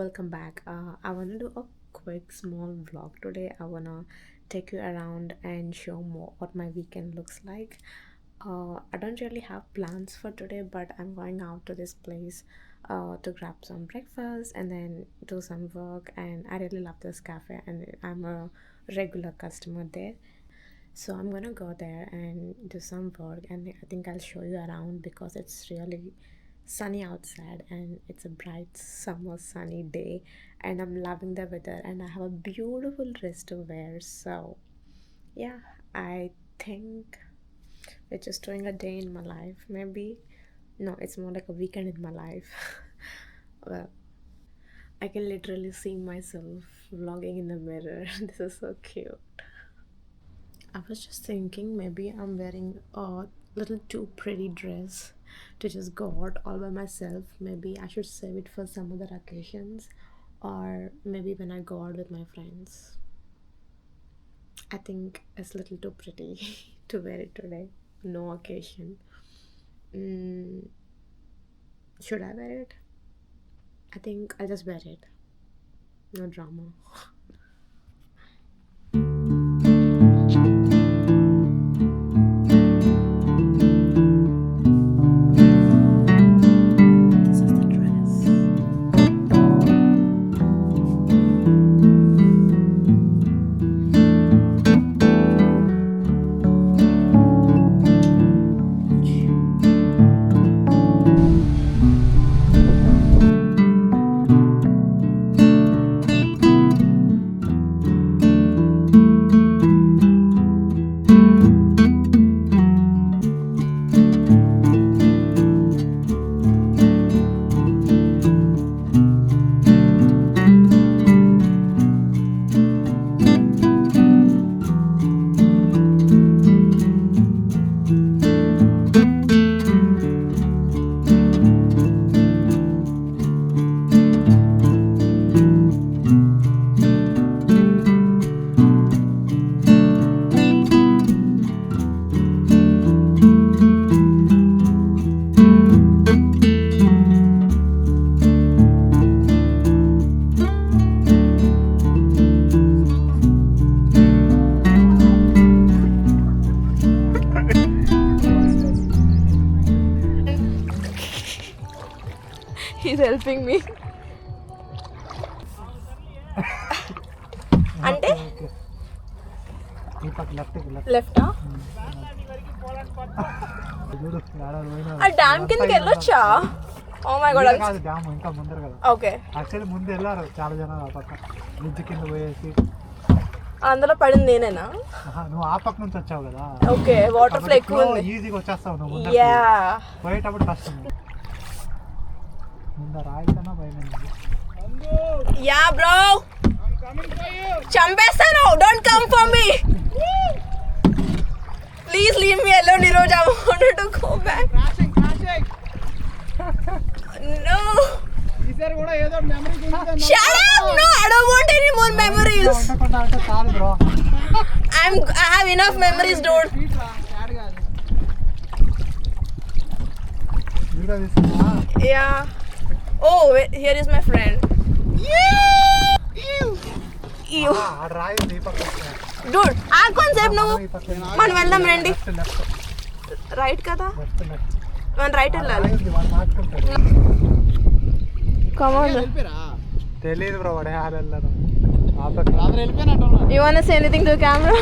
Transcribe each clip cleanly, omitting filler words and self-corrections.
welcome back. I want to do a quick small vlog today. I want to take you around and show more what my weekend looks like. I don't really have plans for today, but I'm going out to this place to grab some breakfast and then do some work. And I really love this cafe, and I'm a regular customer there. So I'm gonna go there and do some work, and I think I'll show you around because it's really sunny outside and it's a bright summer sunny day, and I'm loving the weather and I have a beautiful dress to wear. So yeah, I think we're just doing a day in my life. Maybe no, it's more like a weekend in my life. Well, I can literally see myself vlogging in the mirror. This is so cute. I was just thinking maybe I'm wearing a little too pretty dress to just go out all by myself. Maybe I should save it for some other occasions, or maybe when I go out with my friends. I think it's a little too pretty to wear it today. No occasion. Should I wear it? I think I'll just wear it. No drama. He's helping me. అంటే లెఫ్టా? ఆ dam కిందకి వెళ్ళొచ్చా? Oh my God, dam ఇంకా ముందర కదా. Okay, actually ముందు వెళ్ళారు చాలా జనాలు. ఆ పక్క బ్రిడ్జ్ కింద పోయేసి అందులో పడింది నేనేనా? నువ్వు ఆ పక్క నుంచి వచ్చావు కదా. ఓకే, వాటర్ ఫ్లో ఎక్కువ ఉంది. ఈజీగా వచ్చేస్తావు నువ్వు. యా, పోయేటప్పుడు కష్టం. ముందర రాయితేనా భయం. యా బ్రో, చంపేస్తాను. Don't come for me, please leave me alone. ఈరోజు I wanted to go back. No. ఈసారి కూడా ఏదో మెమరీ గురించి. Shut up. No, I don't want any more memories. చాలు bro. I have enough memories, dude. Video తీసుకున్నా. Yeah. Oh, wait, here is my friend. Ew. రాయి ఈ పక్క. Dude, ఆ కాన్సెప్ట్ నువ్వు. మనం వెళ్దాం రండి. రైట్ కదా? మనం రైట్ వెళ్ళాలి. Come on. తెలీదు బ్రో, వాడే హాల్ వెళ్ళాను. ఆ పక్క రాత్రి వెళ్ళిపోయినట్టు. You want to say anything to the camera?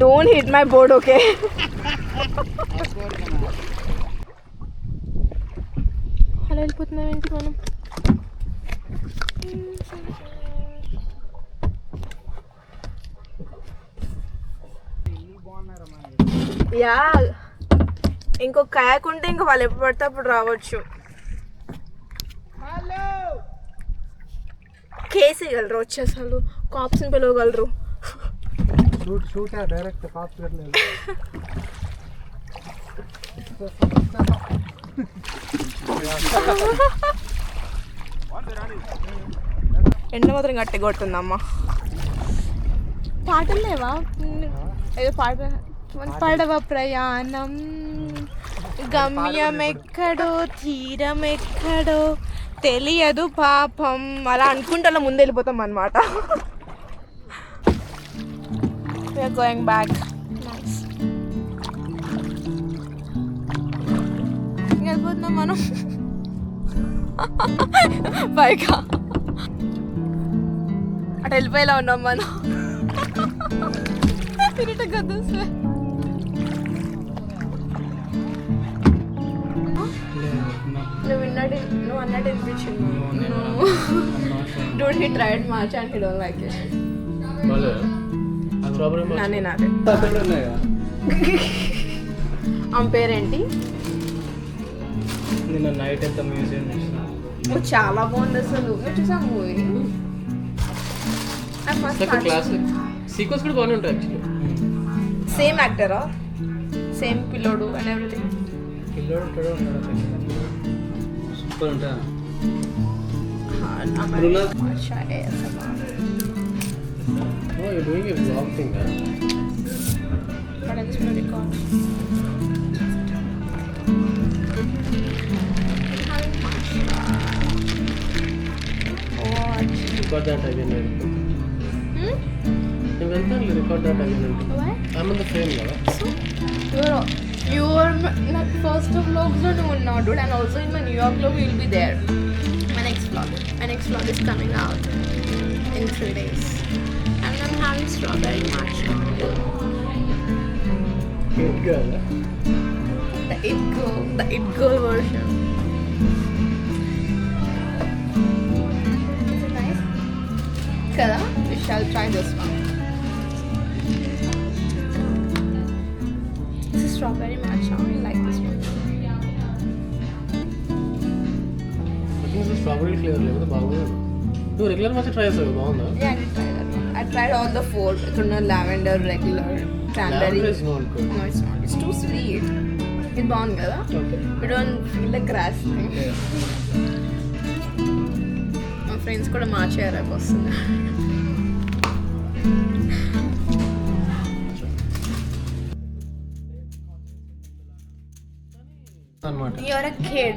Don't hit my board, okay? అలా వెళ్ళిపోతున్నాం ఏంటి మనం? యా, ఇంకొక కయాక్ ఉంటే ఇంకా వాళ్ళు ఎప్పుడు పడితే అప్పుడు రావచ్చు. కేసేయగలరు వచ్చి, అసలు కాప్స్ని పిలవగలరు. షూట్ డైరెక్ట్ కాప్స్ వెళ్ళలేదు. ఎండ మాత్రం గట్టి కొడుతుందమ్మా. పాటలు లేవా? ఏదో పాట పడవ ప్రయాణం గమ్యం ఎక్కడో తీరం ఎక్కడో తెలియదు పాపం అలా అనుకుంటే అలా ముందు వెళ్ళిపోతాం అనమాట. We are going back. వెళ్ళిపోతున్నాం మనం పైగా అటు వెళ్ళిపోయేలా ఉన్నాం మనం. తిరిగి కదా సార్ నువ్వు అన్నట్టు అనిపించింది. Don't he tried matcha and he don't like it. నానే నాదే. ఆమె పేరేంటి? నిన్న నైట్ ఎంత మ్యూజియం చాలా బాగుంది అసలు. నువ్వు చూసా మూవీ? క్లాసిక్ సీక్వెన్స్ కూడా బాగానే ఉంటాయి యాక్చువల్లీ. సేమ్ యాక్టరా? సేమ్ పిల్లోడు అండ్ ఎవ్రీథింగ్. పిల్లోడు కూడా ఉన్నాడు. సూపర్ ఉంటా. Oh, you're doing a vlog thing, huh? But I just want to record. Record that again. You went and record that again. Why? I'm in the frame now. So, you're my first vlogs are doing now, dude, and also in my New York vlog you'll be there. My next vlog is coming out in 3 days, and I'm having strawberry matcha. Good girl. The it girl version. Is it nice? Kada, we shall try this one. This is strawberry matcha. I like this one. I think it's a strawberry flavor. It's good. You regular matcha try it, baగుందా? Yeah, I did try that one. I tried all the 4. Lavender, regular, cranberry. Lavender is not good. No, it's not. It's too sweet. It's బాగుంది కదా? Okay. You don't feel like grasping. Yeah. మా friends కూడా మార్చేయాలి వస్తుంది. You're a kid.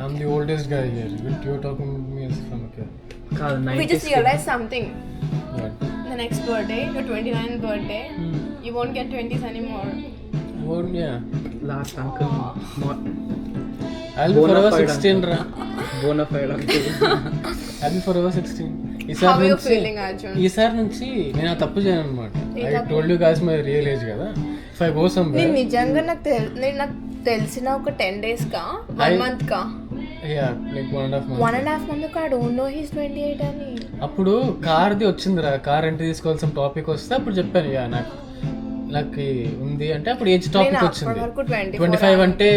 I'm the oldest guy here. You're talking to me as from a kid. We just realized something. What? The next birthday, your 29th birthday, you won't get 20s anymore. What? Yeah. Last uncle. I'll be forever 16, ra. Bonafide uncle. I'll be forever 16. How are you feeling, Arjun? ఈసారి నుంచి నేను ఆ తప్పు చేయను అనమాట. I told you guys my real age కదా. If I go somewhere. నేను నిజంగా నాకు తెలిసిన ఒక 10 days కా 1 month కా. Yeah, like 1.5 months. 1.5 month కా I don't know he's 28 అని. అప్పుడు కార్ది వచ్చిందిరా, కార్ రెంట్ తీసుకోవాల్సిన టాపిక్ వస్తే అప్పుడు చెప్పాను యా నాకు ఉంది అంటే అప్పుడు ఏజ్ టాపిక్ వచ్చింది. 25 అంటే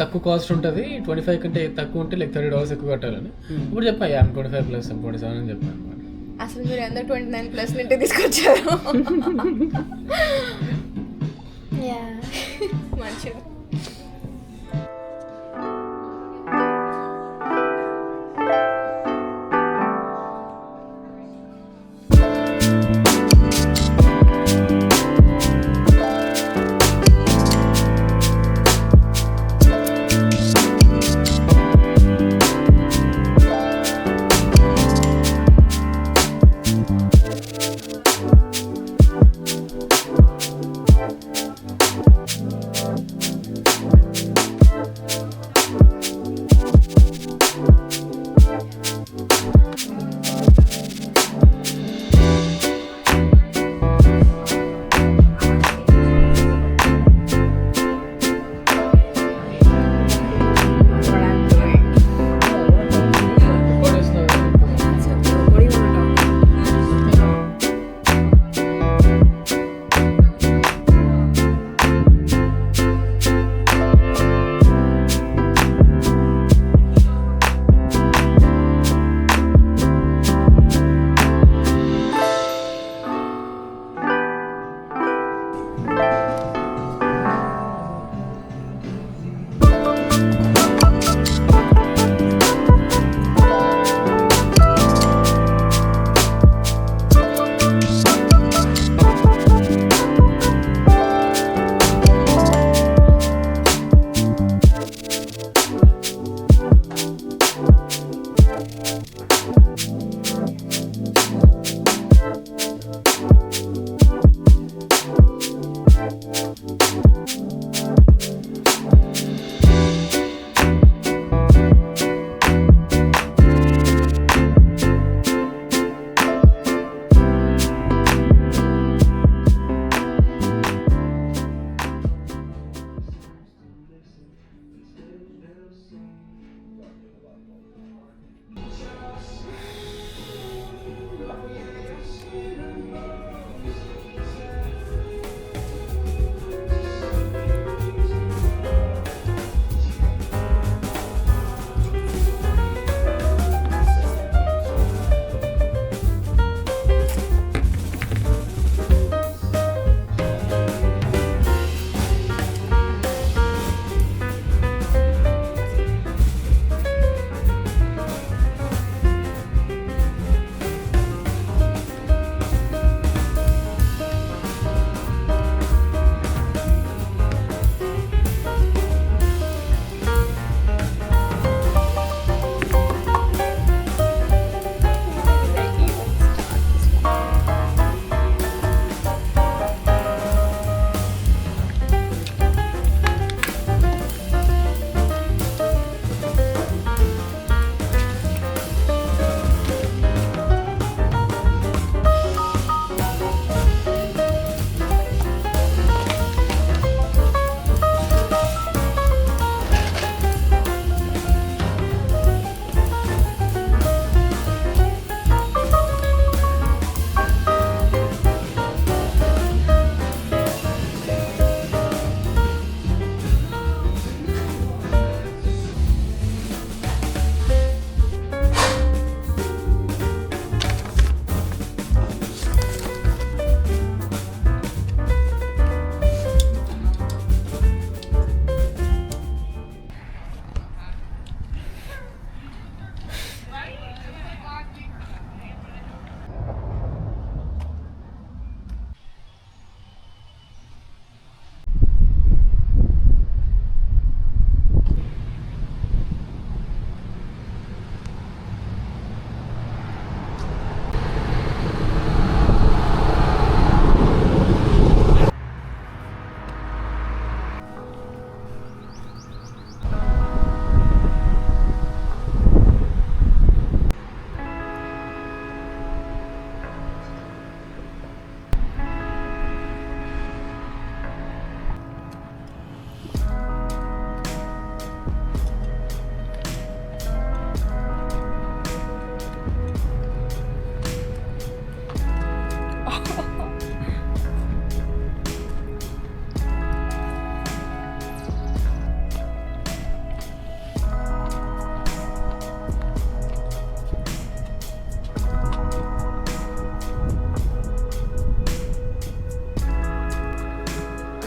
తక్కువ కాస్ట్ ఉంటుంది, 25 కంటే తక్కువ ఉంటే లైక్ $30 ఎక్కువ కట్టాలని. ఇప్పుడు చెప్పాను యా 25 ప్లస్ 27 అని చెప్పాను అనమాట. అసలు మీరు అందరూ 29 ప్లస్ నింటే తీసుకొచ్చారు. మంచిగా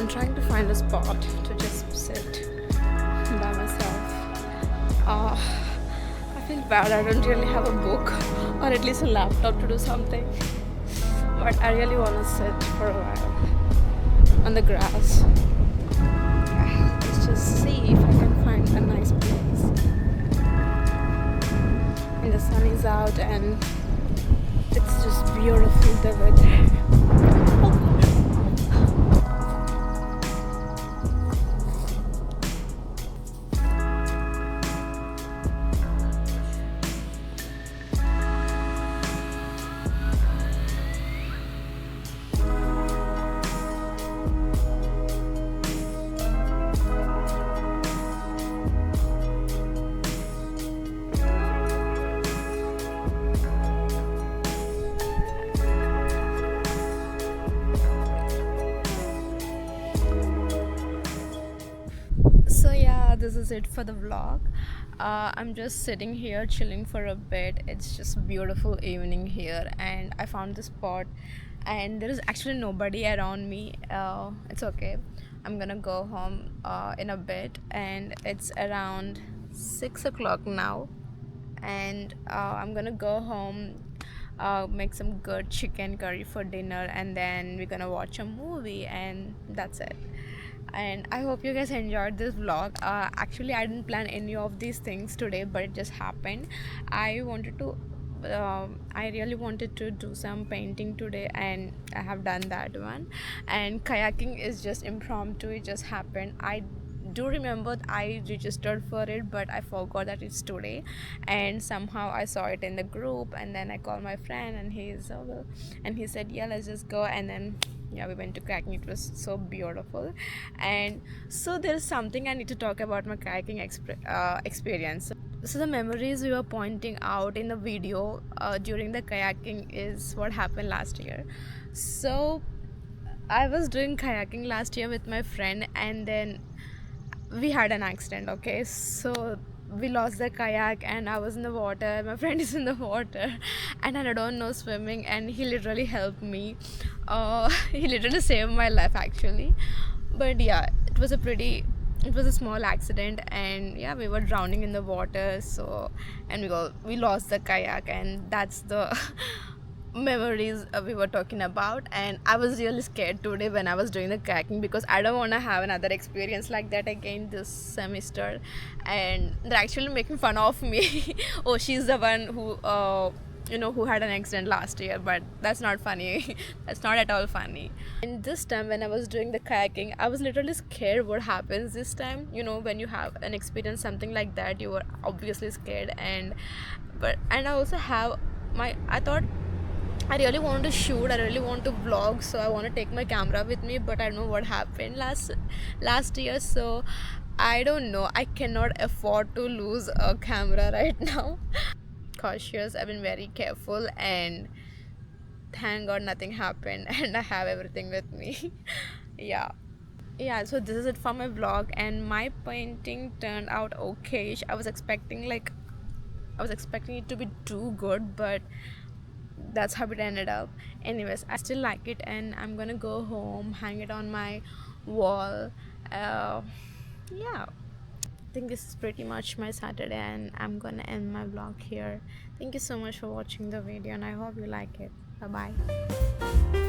I'm trying to find a spot to just sit by myself. I feel bad I don't really have a book or at least a laptop to do something. But I really want to sit for a while on the grass. Let's just see if I can find a nice place. And the sun is out and it's just beautiful the weather. So yeah, this is it for the vlog. I'm just sitting here chilling for a bit. It's just beautiful evening here and I found this spot and there is actually nobody around me. It's okay, I'm gonna go home in a bit and it's around 6 o'clock now and I'm gonna go home, make some good chicken curry for dinner and then we're gonna watch a movie and that's it. And I hope you guys enjoyed this vlog. Actually I didn't plan any of these things today but it just happened. I wanted to I really wanted to do some painting today, and I have done that one. And kayaking is just impromptu, it just happened. I do remember I registered for it, but I forgot that it's today, and somehow I saw it in the group, and then I called my friend, and he said, yeah, let's just go. And then yeah, we went to kayaking. It was so beautiful. And so there's something I need to talk about my kayaking experience. So the memories we were pointing out in the video during the kayaking is what happened last year. So I was doing kayaking last year with my friend, and then we had an accident. Okay, so we lost the kayak, and I was in the water, my friend is in the water, and I don't know swimming, and he literally helped me. He literally saved my life actually. But yeah, it was a small accident, and yeah, we were drowning in the water. So, and we lost the kayak, and that's the memories we were talking about. And I was really scared today when I was doing the kayaking, because I don't want to have another experience like that again this semester. And they're actually making fun of me. Oh, she's the one who had an accident last year, but that's not funny. That's not at all funny. And this time when I was doing the kayaking, I was literally scared what happens this time. When you have an experience something like that, you were obviously scared. And I also have I thought I really want to shoot, I really want to vlog, so I want to take my camera with me, but I don't know what happened last year. So I don't know, I cannot afford to lose a camera right now. Cautious, I've been very careful, and thank God nothing happened and I have everything with me. Yeah. Yeah, so this is it for my vlog, and my painting turned out okay. I was expecting it to be too good, but that's how it ended up. Anyways, I still like it, and I'm gonna go home, hang it on my wall. Yeah, I think this is pretty much my Saturday, and I'm gonna end my vlog here. Thank you so much for watching the video, and I hope you like it. Bye bye.